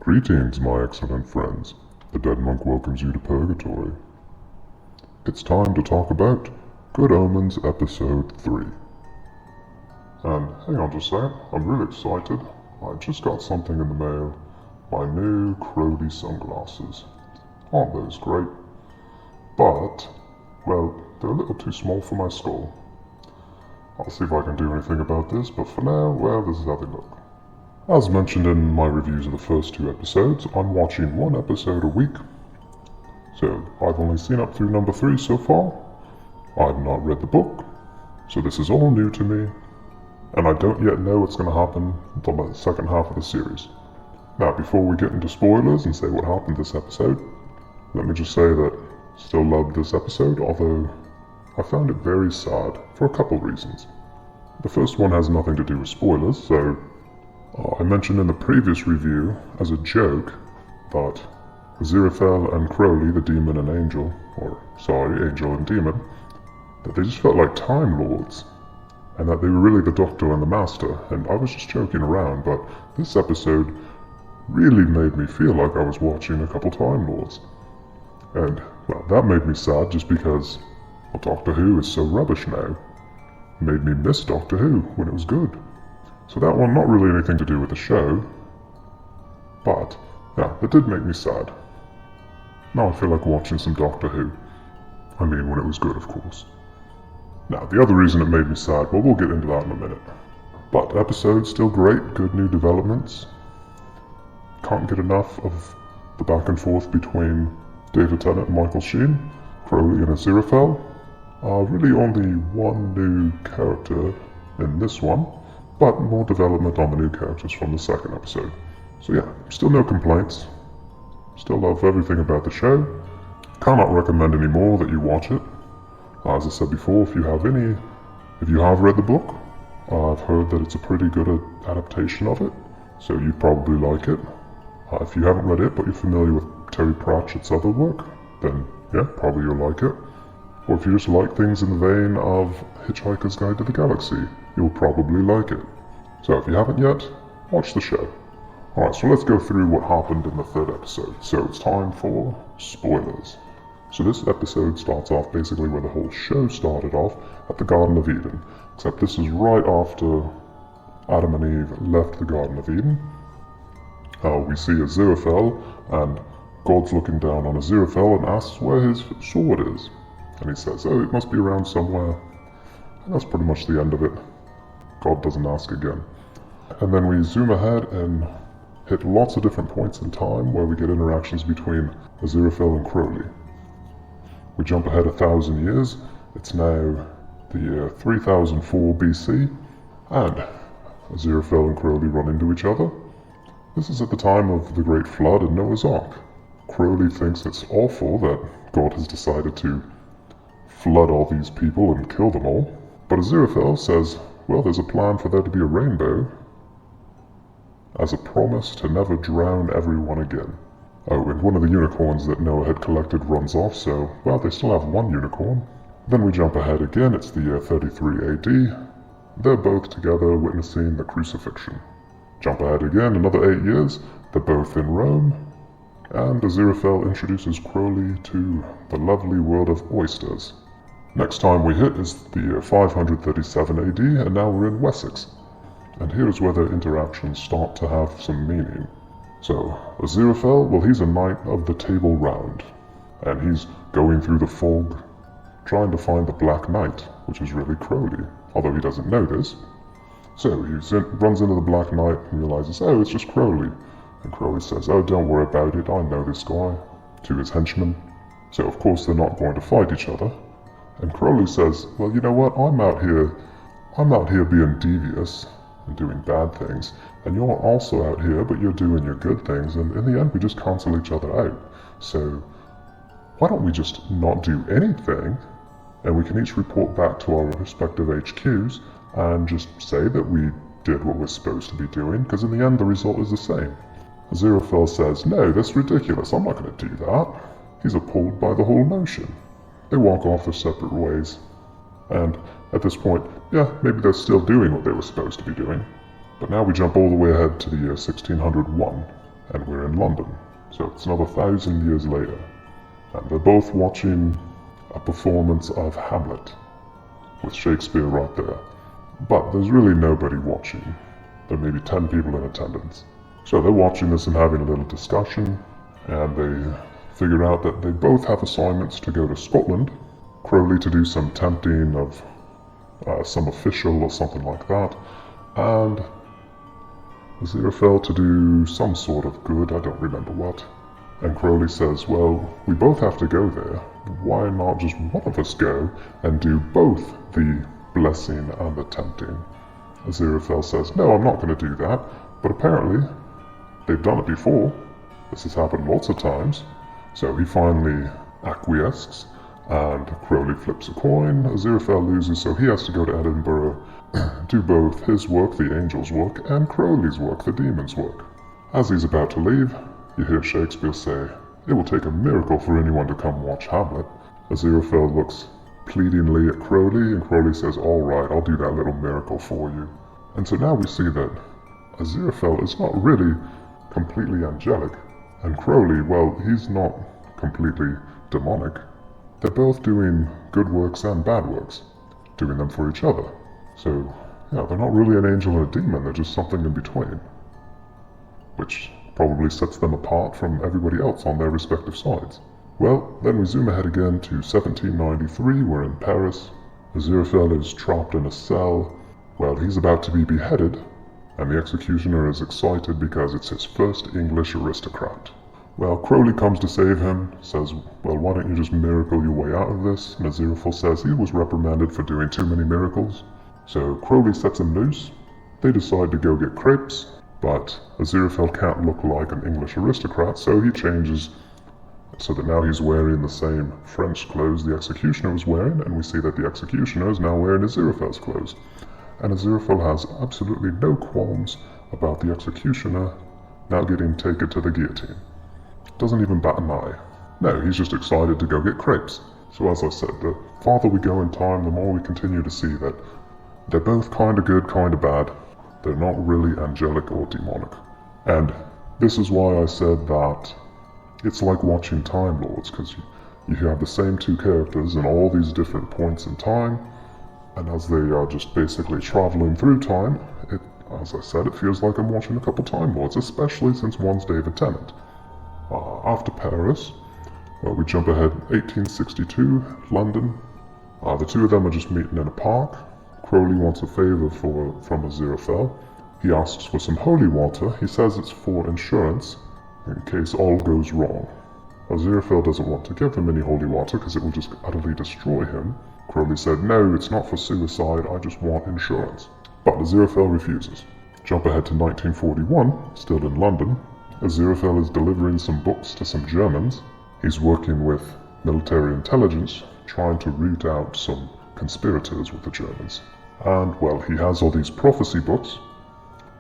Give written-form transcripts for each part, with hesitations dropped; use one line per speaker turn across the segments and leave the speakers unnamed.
Greetings, my excellent friends. The Dead Monk welcomes you to Purgatory. It's time to talk about Good Omens Episode 3. And hang on just a second, I'm really excited. I just got something in the mail. My new Crowley sunglasses. Aren't those great? But, well, they're a little too small for my skull. I'll see if I can do anything about this, but for now, well, this is how they look. As mentioned in my reviews of the first two episodes, I'm watching one episode a week. So, I've only seen up through number 3 so far. I've not read the book, so this is all new to me, and I don't yet know what's going to happen until the second half of the series. Now, before we get into spoilers and say what happened this episode, let me just say that I still loved this episode, although I found it very sad for a couple reasons. The first one has nothing to do with spoilers, so I mentioned in the previous review, as a joke, that Aziraphale and Crowley, the demon and angel, angel and demon, that they just felt like Time Lords, and that they were really the Doctor and the Master, and I was just joking around, but this episode really made me feel like I was watching a couple Time Lords. And, well, that made me sad just because, well, Doctor Who is so rubbish now. It made me miss Doctor Who when it was good. So that one, not really anything to do with the show, but, yeah, it did make me sad. Now I feel like watching some Doctor Who. I mean, when it was good, of course. Now, the other reason it made me sad, well, we'll get into that in a minute. But, episode still great, good new developments. Can't get enough of the back and forth between David Tennant and Michael Sheen, Crowley and Aziraphale. Really only one new character in this one, but more development on the new characters from the second episode. So yeah, still no complaints. Still love everything about the show. Cannot recommend any more that you watch it. As I said before, if you have read the book, I've heard that it's a pretty good adaptation of it, so you'd probably like it. If you haven't read it, but you're familiar with Terry Pratchett's other work, then yeah, probably you'll like it. Or if you just like things in the vein of Hitchhiker's Guide to the Galaxy, you'll probably like it. So if you haven't yet, watch the show. Alright, so let's go through what happened in the third episode. So it's time for spoilers. So this episode starts off basically where the whole show started off, at the Garden of Eden. Except this is right after Adam and Eve left the Garden of Eden. We see Aziraphale, and God's looking down on Aziraphale and asks where his sword is. And he says, oh, it must be around somewhere. And that's pretty much the end of it. God doesn't ask again. And then we zoom ahead and hit lots of different points in time where we get interactions between Aziraphale and Crowley. We jump ahead 1,000 years. It's now the year 3004 BC, and Aziraphale and Crowley run into each other. This is at the time of the Great Flood and Noah's Ark. Crowley thinks it's awful that God has decided to flood all these people and kill them all. But Aziraphale says, well, there's a plan for there to be a rainbow as a promise to never drown everyone again. Oh, and one of the unicorns that Noah had collected runs off, so, well, they still have one unicorn. Then we jump ahead again, it's the year 33 AD. They're both together witnessing the crucifixion. Jump ahead again, another 8 years, they're both in Rome, and Aziraphale introduces Crowley to the lovely world of oysters. Next time we hit is the year 537 AD, and now we're in Wessex. And here's where their interactions start to have some meaning. So, Aziraphale, well, he's a knight of the Table Round, and he's going through the fog, trying to find the Black Knight, which is really Crowley, although he doesn't know this. So he runs into the Black Knight and realizes, oh, it's just Crowley. And Crowley says, oh, don't worry about it, I know this guy, to his henchmen. So of course they're not going to fight each other. And Crowley says, well, you know what, I'm out here being devious and doing bad things, and you're also out here, but you're doing your good things, and in the end we just cancel each other out. So why don't we just not do anything, and we can each report back to our respective HQs, and just say that we did what we're supposed to be doing, because in the end the result is the same. Aziraphale says, no, that's ridiculous, I'm not going to do that. He's appalled by the whole notion. They walk off their separate ways. And at this point, yeah, maybe they're still doing what they were supposed to be doing. But now we jump all the way ahead to the year 1601, and we're in London. So it's another 1,000 years later. And they're both watching a performance of Hamlet, with Shakespeare right there. But there's really nobody watching. There may be 10 people in attendance. So they're watching this and having a little discussion, and they figure out that they both have assignments to go to Scotland. Crowley to do some tempting of some official or something like that, and Aziraphale to do some sort of good, I don't remember what. And Crowley says, well, we both have to go there. Why not just one of us go and do both the blessing and the tempting? Aziraphale says, no, I'm not going to do that. But apparently, they've done it before. This has happened lots of times. So he finally acquiesces, and Crowley flips a coin. Aziraphale loses, so he has to go to Edinburgh, do both his work, the angel's work, and Crowley's work, the demon's work. As he's about to leave, you hear Shakespeare say, it will take a miracle for anyone to come watch Hamlet. Aziraphale looks pleadingly at Crowley, and Crowley says, all right, I'll do that little miracle for you. And so now we see that Aziraphale is not really completely angelic, and Crowley, well, he's not completely demonic. They're both doing good works and bad works, doing them for each other. So, yeah, they're not really an angel and a demon, they're just something in between, which probably sets them apart from everybody else on their respective sides. Well, then we zoom ahead again to 1793, we're in Paris. Aziraphale is trapped in a cell. Well, he's about to be beheaded, and the executioner is excited because it's his first English aristocrat. Well, Crowley comes to save him, says, well, why don't you just miracle your way out of this? And Aziraphale says he was reprimanded for doing too many miracles. So Crowley sets him loose. They decide to go get crepes, but Aziraphale can't look like an English aristocrat, so he changes so that now he's wearing the same French clothes the executioner was wearing, and we see that the executioner is now wearing Aziraphale's clothes. And Aziraphale has absolutely no qualms about the executioner now getting taken to the guillotine. Doesn't even bat an eye. No, he's just excited to go get crepes. So as I said, the farther we go in time, the more we continue to see that they're both kind of good, kind of bad. They're not really angelic or demonic. And this is why I said that it's like watching Time Lords, because you have the same two characters in all these different points in time, and as they are just basically traveling through time, as I said, it feels like I'm watching a couple Time Lords, especially since one's David Tennant. After Paris, we jump ahead 1862, London. The two of them are just meeting in a park. Crowley wants a favor from Aziraphale. He asks for some holy water. He says it's for insurance, in case all goes wrong. Aziraphale doesn't want to give him any holy water because it will just utterly destroy him. Crowley said, no, it's not for suicide, I just want insurance. But Aziraphale refuses. Jump ahead to 1941, still in London. Aziraphale is delivering some books to some Germans. He's working with military intelligence, trying to root out some conspirators with the Germans. And, well, he has all these prophecy books,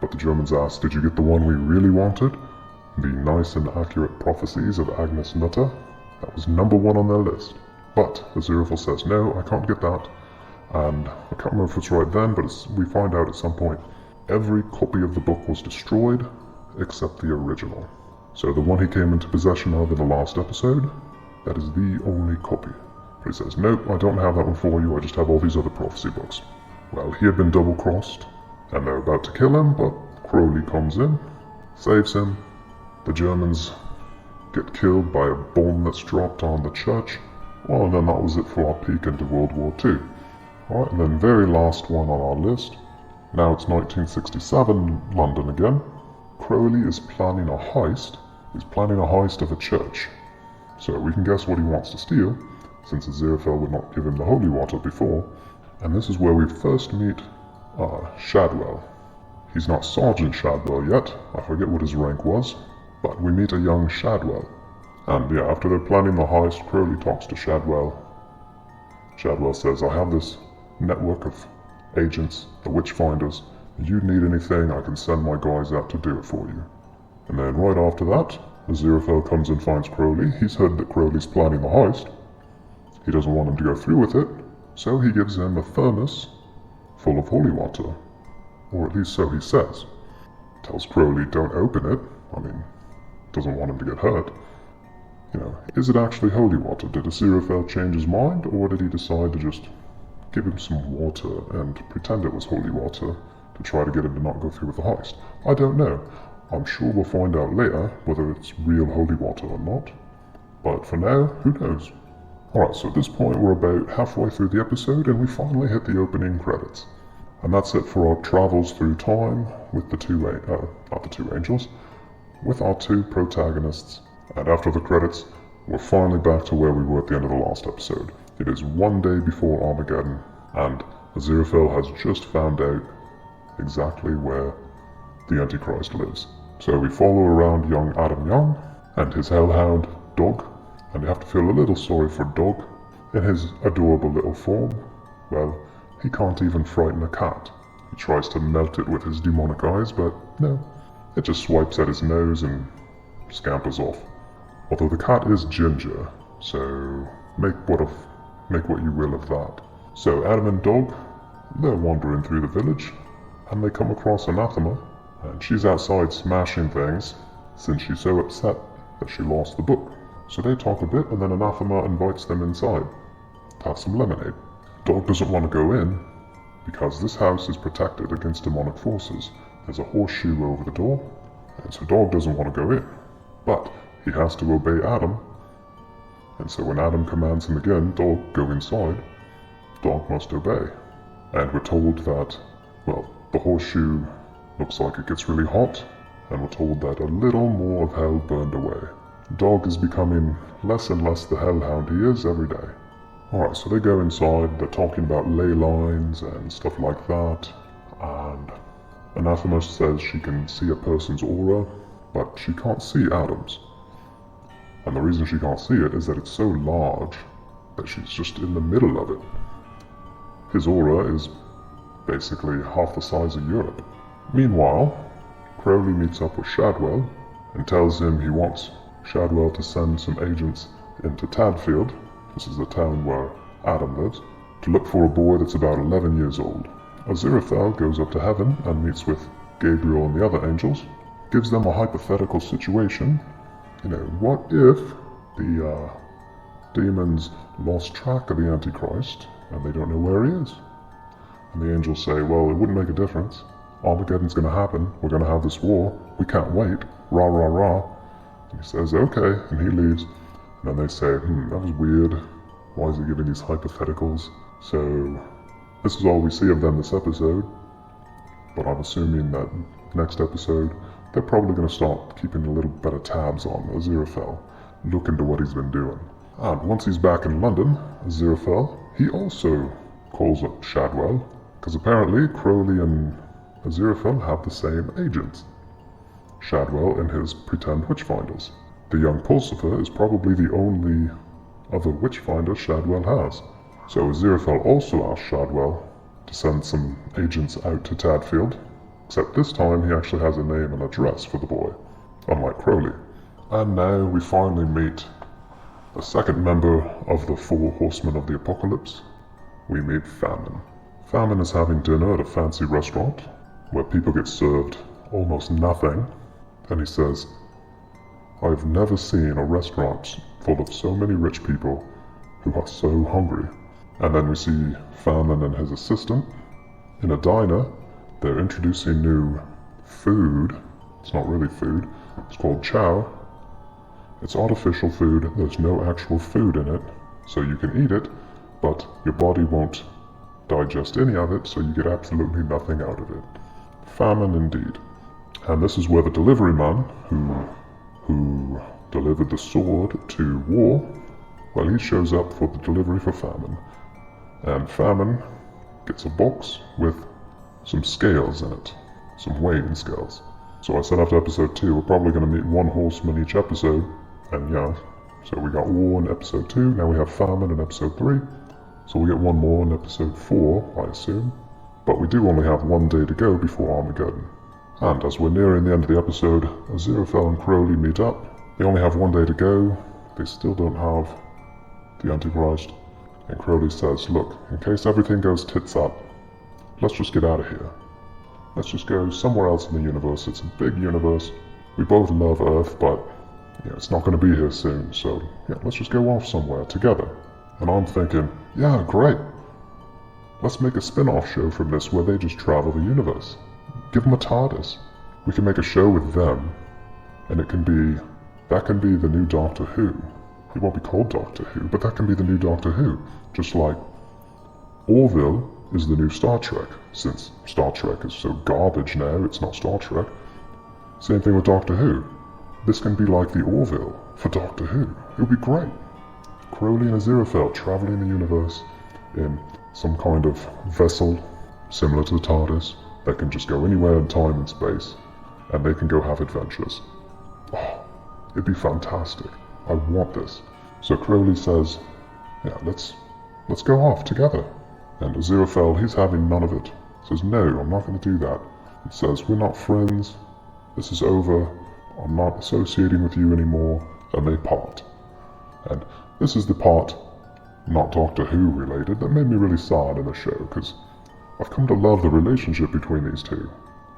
but the Germans ask, did you get the one we really wanted? The nice and accurate prophecies of Agnes Nutter? That was number one on their list. But Aziraphale says, no, I can't get that. And I can't remember if it's right then, but we find out at some point every copy of the book was destroyed except the original. So the one he came into possession of in the last episode, that is the only copy. But he says, nope, I don't have that one for you, I just have all these other prophecy books. Well, he had been double-crossed, and they're about to kill him, but Crowley comes in, saves him. The Germans get killed by a bomb that's dropped on the church. Well, and then that was it for our peek into World War II. Alright, and then very last one on our list. Now it's 1967, London again. Crowley is planning a heist. He's planning a heist of a church. So we can guess what he wants to steal, since Aziraphale would not give him the holy water before. And this is where we first meet Shadwell. He's not Sergeant Shadwell yet, I forget what his rank was, but we meet a young Shadwell. And yeah, after they're planning the heist, Crowley talks to Shadwell. Shadwell says, I have this network of agents, the Witchfinders. If you need anything, I can send my guys out to do it for you. And then right after that, Aziraphale comes and finds Crowley. He's heard that Crowley's planning the heist. He doesn't want him to go through with it, so he gives him a thermos full of holy water. Or at least so he says. Tells Crowley, don't open it. I mean, doesn't want him to get hurt. Is it actually holy water? Did Aziraphale change his mind, or did he decide to just give him some water and pretend it was holy water to try to get him to not go through with the heist? I don't know. I'm sure we'll find out later whether it's real holy water or not. But for now, who knows? Alright, so at this point we're about halfway through the episode and we finally hit the opening credits. And that's it for our travels through time with with our two protagonists. And after the credits, we're finally back to where we were at the end of the last episode. It is one day before Armageddon, and Aziraphale has just found out exactly where the Antichrist lives. So we follow around young Adam Young and his hellhound, Dog, and you have to feel a little sorry for Dog in his adorable little form. Well, he can't even frighten a cat. He tries to melt it with his demonic eyes, but no, it just swipes at his nose and scampers off. Although the cat is ginger, so make what you will of that. So Adam and Dog, they're wandering through the village, and they come across Anathema, and she's outside smashing things, since she's so upset that she lost the book. So they talk a bit, and then Anathema invites them inside to have some lemonade. Dog doesn't want to go in, because this house is protected against demonic forces. There's a horseshoe over the door, and so Dog doesn't want to go in. But he has to obey Adam, and so when Adam commands him again, Dog, go inside, Dog must obey. And we're told that, well, the horseshoe looks like it gets really hot, and we're told that a little more of hell burned away. Dog is becoming less and less the hellhound he is every day. Alright, so they go inside, they're talking about ley lines and stuff like that, and Anathema says she can see a person's aura, but she can't see Adam's. And the reason she can't see it is that it's so large that she's just in the middle of it. His aura is basically half the size of Europe. Meanwhile, Crowley meets up with Shadwell and tells him he wants Shadwell to send some agents into Tadfield, this is the town where Adam lives, to look for a boy that's about 11 years old. Aziraphale goes up to heaven and meets with Gabriel and the other angels, gives them a hypothetical situation. What if the demons lost track of the Antichrist and they don't know where he is? And the angels say, well, it wouldn't make a difference. Armageddon's going to happen. We're going to have this war. We can't wait. Rah, rah, rah. And he says, okay, and he leaves. And then they say, that was weird. Why is he giving these hypotheticals? So this is all we see of them this episode. But I'm assuming that next episode, they're probably going to start keeping a little better tabs on Aziraphale, look into what he's been doing. And once he's back in London, Aziraphale, he also calls up Shadwell, because apparently Crowley and Aziraphale have the same agents. Shadwell and his pretend witchfinders. The young Pulsifer is probably the only other witchfinder Shadwell has. So Aziraphale also asks Shadwell to send some agents out to Tadfield, except this time he actually has a name and address for the boy, unlike Crowley. And now we finally meet the second member of the Four Horsemen of the Apocalypse. We meet Famine. Famine is having dinner at a fancy restaurant where people get served almost nothing, and he says, I've never seen a restaurant full of so many rich people who are so hungry. And then we see Famine and his assistant in a diner. They're introducing new food. It's not really food. It's called chow. It's artificial food. There's no actual food in it. So you can eat it, but your body won't digest any of it, so you get absolutely nothing out of it. Famine indeed. And this is where the delivery man, who delivered the sword to War, well, he shows up for the delivery for Famine. And Famine gets a box with some scales in it, some weighing scales. So I said after episode 2, we're probably going to meet one horseman each episode, and yeah, so we got War in episode 2, now we have Famine in episode 3, so we'll get one more in episode 4, I assume. But we do only have one day to go before Armageddon. And as we're nearing the end of the episode, Aziraphale and Crowley meet up. They only have one day to go, they still don't have the Antichrist, and Crowley says, look, in case everything goes tits up, let's just get out of here. Let's just go somewhere else in the universe. It's a big universe. We both love Earth, but it's not going to be here soon, so let's just go off somewhere together. And I'm thinking, yeah, great. Let's make a spin-off show from this where they just travel the universe. Give them a TARDIS. We can make a show with them, and that can be the new Doctor Who. It won't be called Doctor Who, but that can be the new Doctor Who. Just like Orville is the new Star Trek, since Star Trek is so garbage now, it's not Star Trek. Same thing with Doctor Who. This can be like the Orville for Doctor Who. It would be great. Crowley and Aziraphale traveling the universe in some kind of vessel similar to the TARDIS that can just go anywhere in time and space, and they can go have adventures. Oh, it'd be fantastic. I want this. So Crowley says, let's go off together. And Aziraphale, he's having none of it. Says, no, I'm not going to do that. He says, we're not friends. This is over. I'm not associating with you anymore. And they part. And this is the part, not Doctor Who related, that made me really sad in the show, because I've come to love the relationship between these two.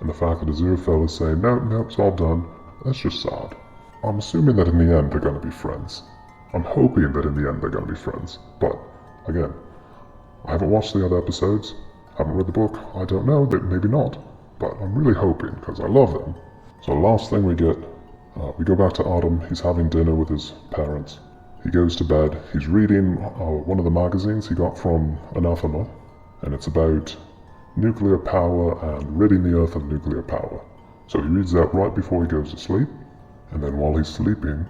And the fact that Aziraphale is saying, no, it's all done, that's just sad. I'm assuming that in the end they're going to be friends. I'm hoping that in the end they're going to be friends. But, again, I haven't watched the other episodes, haven't read the book, I don't know, maybe not. But I'm really hoping, because I love them. So the last thing we get, we go back to Adam, he's having dinner with his parents. He goes to bed, he's reading one of the magazines he got from Anathema, and it's about nuclear power and ridding the Earth of nuclear power. So he reads that right before he goes to sleep, and then while he's sleeping,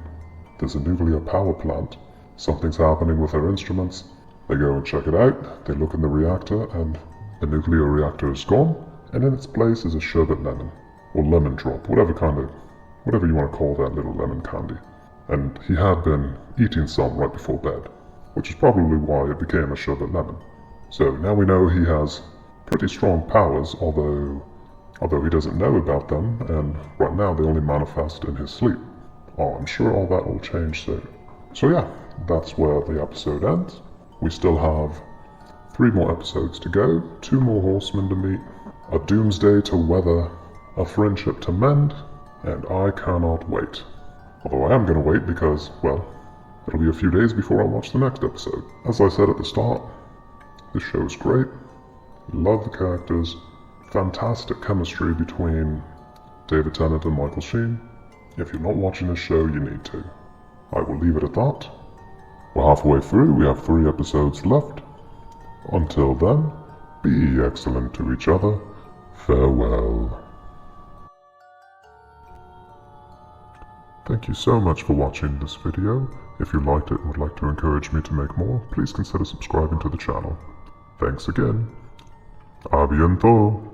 there's a nuclear power plant. Something's happening with their instruments. They go and check it out, they look in the reactor, and the nuclear reactor is gone, and in its place is a sherbet lemon, or lemon drop, whatever you want to call that little lemon candy. And he had been eating some right before bed, which is probably why it became a sherbet lemon. So now we know he has pretty strong powers, although he doesn't know about them, and right now they only manifest in his sleep. Oh, I'm sure all that will change soon. So yeah, that's where the episode ends. We still have 3 more episodes to go, 2 more horsemen to meet, a doomsday to weather, a friendship to mend, and I cannot wait. Although I am going to wait because, well, it'll be a few days before I watch the next episode. As I said at the start, this show is great. Love the characters. Fantastic chemistry between David Tennant and Michael Sheen. If you're not watching this show, you need to. I will leave it at that. We're halfway through, we have 3 episodes left. Until then, be excellent to each other. Farewell. Thank you so much for watching this video. If you liked it and would like to encourage me to make more, please consider subscribing to the channel. Thanks again. A bientôt.